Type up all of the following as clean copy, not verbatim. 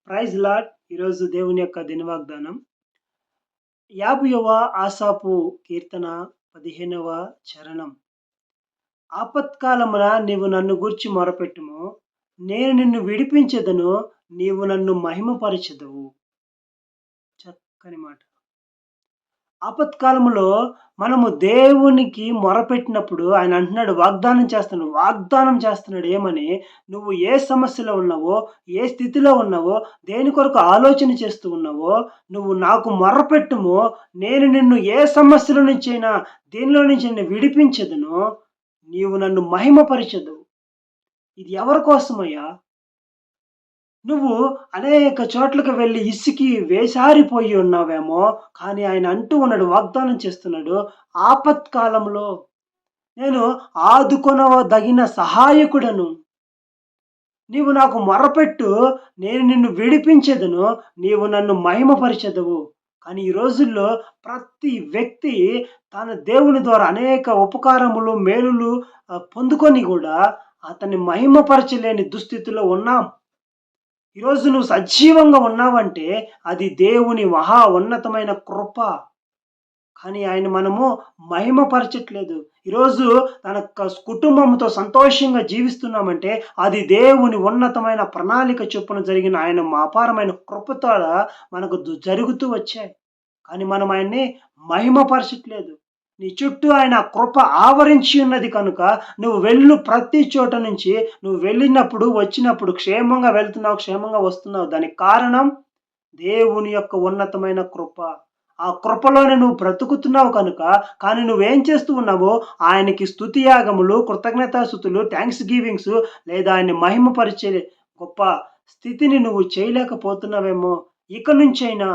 Praise lord. ఈరోజు దేవుని యొక్క దినవాగ్దానం 50వ ఆసాపు కీర్తన 15వ చరణం. ఆపత్కాలమున నీవు నన్ను గూర్చి మొరపెట్టుము, నేను నిన్ను విడిపించెదను, నీవు నన్ను మహిమపరచెదవు. చక్కని మాట. ఆపత్కాలంలో మనము దేవునికి మొరపెట్టినప్పుడు ఆయన అంటున్నాడు, వాగ్దానం చేస్తున్నాడు ఏమని, నువ్వు ఏ సమస్యలో ఉన్నావో, ఏ స్థితిలో ఉన్నావో, దేని కొరకు ఆలోచన చేస్తూ ఉన్నావో, నువ్వు నాకు మొరపెట్టుము, నేను నిన్ను ఏ సమస్యల నుంచైనా దేనిలో నుంచి నేను విడిపించదును, నీవు నన్ను మహిమపరచెదవు. ఇది ఎవరి కోసమయ్యా? నువ్వు అనేక చోట్లకు వెళ్ళి ఇసికి వేసారిపోయి ఉన్నావేమో, కానీ ఆయన అంటూ ఉన్నాడు, వాగ్దానం చేస్తున్నాడు, ఆపత్కాలంలో నేను ఆదుకొనదగిన సహాయకుడను. నీవు నాకు మొరపెట్టు, నేను నిన్ను విడిపించెదను, నీవు నన్ను మహిమపరచెదవు. కానీ ఈ రోజుల్లో ప్రతి వ్యక్తి తన దేవుని ద్వారా అనేక ఉపకారములు, మేలులు పొందుకొని కూడా అతన్ని మహిమపరచలేని దుస్థితిలో ఉన్నాం. ఈరోజు నువ్వు సజీవంగా ఉన్నావంటే అది దేవుని మహా ఉన్నతమైన కృప. కానీ ఆయన మనము మహిమపరచట్లేదు. ఈరోజు తన కుటుంబంతో సంతోషంగా జీవిస్తున్నామంటే అది దేవుని ఉన్నతమైన ప్రణాళిక చొప్పున జరిగిన ఆయన అపారమైన కృపతో మనకు జరుగుతూ వచ్చాయి. కానీ మనం ఆయన్ని మహిమపరచట్లేదు. నీ చుట్టూ ఆయన కృప ఆవరించి ఉన్నది కనుక నువ్వు వెళ్ళు ప్రతి చోట నుంచి నువ్వు వెళ్ళినప్పుడు వచ్చినప్పుడు క్షేమంగా వెళ్తున్నావు, క్షేమంగా వస్తున్నావు. దానికి కారణం దేవుని యొక్క ఉన్నతమైన కృప. ఆ కృపలోనే నువ్వు బ్రతుకుతున్నావు కనుక. కానీ నువ్వేం చేస్తూ ఉన్నావో ఆయనకి స్తుతియాగములు, కృతజ్ఞతాస్తుతులు, థ్యాంక్స్ గివింగ్స్ లేదా ఆయన్ని మహిమపరిచే గొప్ప స్థితిని నువ్వు చేయలేకపోతున్నావేమో. ఇక నుంచైనా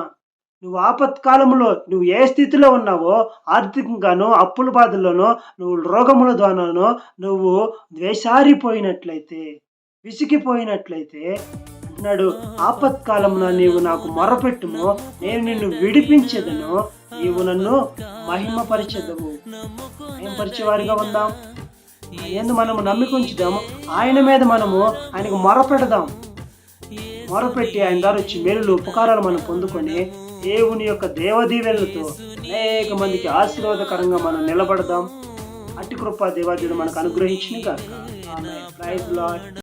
నువ్వు ఆపత్కాలంలో నువ్వు ఏ స్థితిలో ఉన్నావో, ఆర్థికంగానో, అప్పుల బాధల్లోనో, నువ్వు రోగముల ద్వారానో నువ్వు ద్వేషారిపోయినట్లయితే, విసిగిపోయినట్లయితే అంటున్నాడు, ఆపత్కాలమున నీవు నాకు మొరపెట్టుము, నేను నిన్ను విడిపించెదను, నీవు నన్ను మహిమపరిచెదవు. మహిమపరిచేవారిగా ఉందాం. ఏందు మనము నమ్మికుంచుదాము. ఆయన మీద మనము ఆయనకు మొరపెడదాం. మొరపెట్టి ఆయన ద్వారా వచ్చి మేలులు, ఉపకారాలు మనం పొందుకొని దేవుని యొక్క దేవదీవెనలతో అనేక మందికి ఆశీర్వాదకరంగా మనం నిలబడదాం. అట్టి కృప దేవాదేవుడు మనకు అనుగ్రహించిన గాక. ఆమేన్. Praise lord.